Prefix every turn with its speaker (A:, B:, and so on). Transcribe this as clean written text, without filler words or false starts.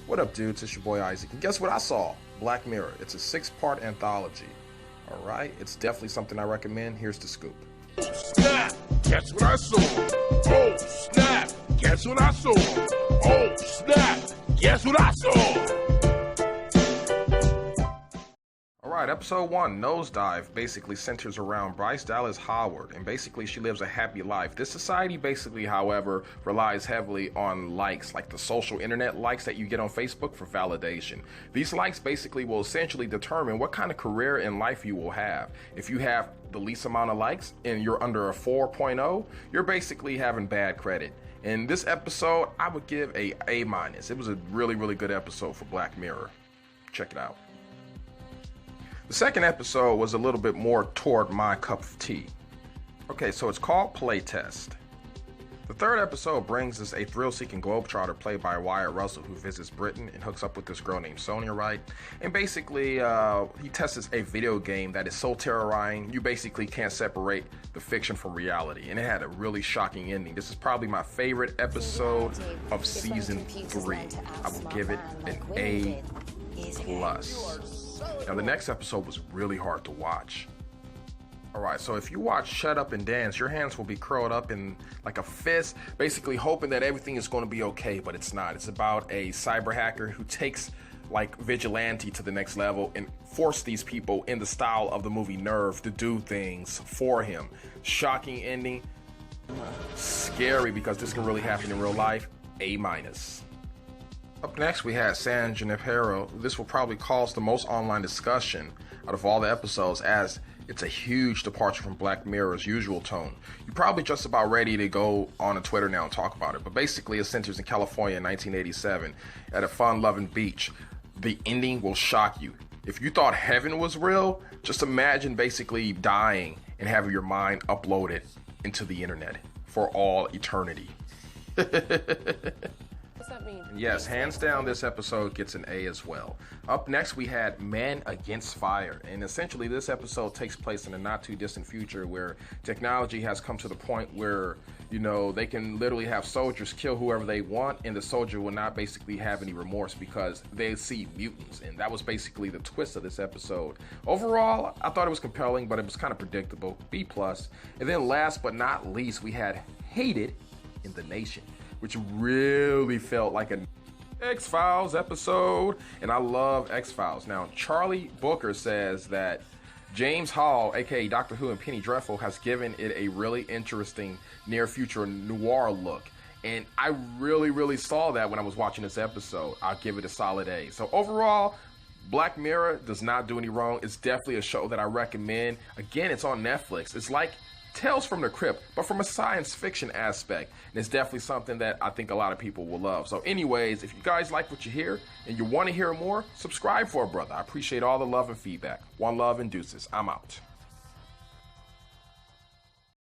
A: What up, dudes? It's your boy Isaac. And guess what I saw? Black Mirror. It's a 6-part anthology. Alright? It's definitely something I recommend. Here's the scoop.
B: Oh, snap! Guess what I saw? Oh, snap! Guess what I saw? Oh, snap! Guess what I saw?
A: Alright, episode 1, Nosedive, basically centers around Bryce Dallas Howard, and basically she lives a happy life. This society basically, however, relies heavily on likes, like the social internet likes that you get on Facebook for validation. These likes basically will essentially determine what kind of career in life you will have. If you have the least amount of likes and you're under a 4.0, you're basically having bad credit. In this episode, I would give a A-. It was a really, really good episode for Black Mirror. Check it out. The second episode was a little bit more toward my cup of tea. Okay, so it's called Playtest. The third episode brings us a thrill-seeking globetrotter played by Wyatt Russell who visits Britain and hooks up with this girl named Sonia Wright. And basically, he tests a video game that is so terrifying, you basically can't separate the fiction from reality. And it had a really shocking ending. This is probably my favorite episode of season 3. I will give it an A+. Now the next episode was really hard to watch. Alright, so if you watch Shut Up and Dance, your hands will be curled up in like a fist, basically hoping that everything is going to be okay, but it's not. It's about a cyber hacker who takes like vigilante to the next level and force these people in the style of the movie Nerve to do things for him. Shocking ending. Scary because this can really happen in real life. A-. Up next, we had San Junipero. This will probably cause the most online discussion out of all the episodes, as it's a huge departure from Black Mirror's usual tone. You're probably just about ready to go on a Twitter now and talk about it, but basically it centers in California in 1987 at a fun-loving beach. The ending will shock you. If you thought heaven was real, just imagine basically dying and having your mind uploaded into the internet for all eternity.
C: What's that mean?
A: Yes, hands down, this episode gets an A as well. Up next, we had Men Against Fire, and essentially this episode takes place in a not too distant future where technology has come to the point where, you know, they can literally have soldiers kill whoever they want, and the soldier will not basically have any remorse because they see mutants, and that was basically the twist of this episode. Overall, I thought it was compelling, but it was kind of predictable. B+. And then last but not least, we had Hated in the Nation, which really felt like an X-Files episode, and I love X-Files. Now, Charlie Brooker says that James Hall, aka Doctor Who and Penny Dreadful, has given it a really interesting near-future noir look, and I really saw that when I was watching this episode. I'll give it a solid A. So overall, Black Mirror does not do any wrong. It's definitely a show that I recommend. Again, it's on Netflix. It's like Tales from the Crypt, but from a science fiction aspect. And it's definitely something that I think a lot of people will love. So anyways, if you guys like what you hear and you want to hear more, subscribe for a brother. I appreciate all the love and feedback. One love and deuces. I'm out.